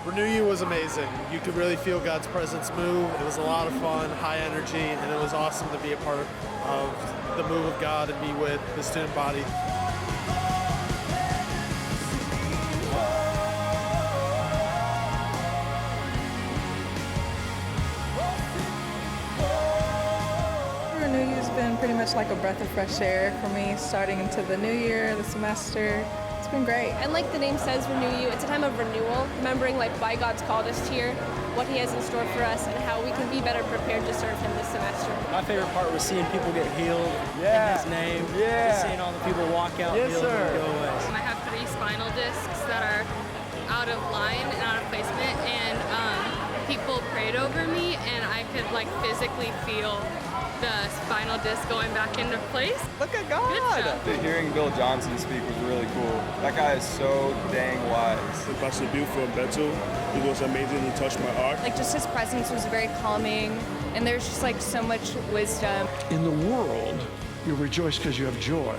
RenewU was amazing. You could really feel God's presence move. It was a lot of fun, high energy, and it was awesome to be a part of the move of God and be with the student body. RenewU's been pretty much like a breath of fresh air for me, starting into the new year, the semester. It's been great. And like the name says, RenewU, it's a time of renewal, remembering like why God's called us here, what He has in store for us, and how we can be better prepared to serve Him this semester. My favorite part was seeing people get healed in His name. Just seeing all the people walk out healed and go away. I have 3 spinal discs that are out of line and out of placement, and people prayed over me, and I could like physically feel the spinal disc going back into place. Look at God! Hearing Bill Johnson speak was really cool. That guy is so dang wise. Pastor Bill from Bethel, he was amazing. He touched my heart. Like just his presence was very calming, and there's just like so much wisdom. In the world, you rejoice because you have joy,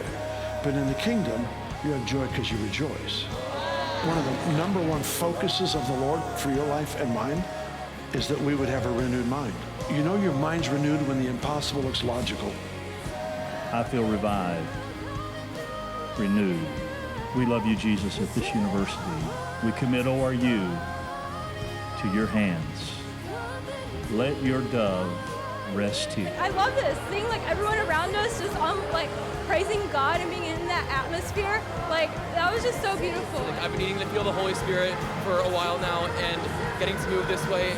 but in the kingdom, you have joy because you rejoice. One of the number one focuses of the Lord for your life and mine is that we would have a renewed mind. You know your mind's renewed when the impossible looks logical. I feel revived, renewed. We love you, Jesus, at this university. We commit ORU to your hands. Let your dove rest here. I love this, seeing like everyone around us just like praising God and being in that atmosphere. Like that was just so beautiful. Like, I've been needing to feel the Holy Spirit for a while now, and getting to move this way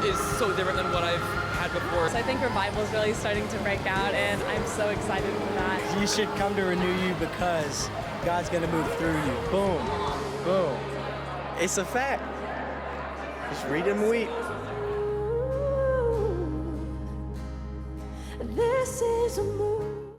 is so different than what I've had before. So I think revival is really starting to break out, and I'm so excited for that. You should come to RenewU because God's going to move through you. Boom. Boom. It's a fact. Just read and weep. This is a move.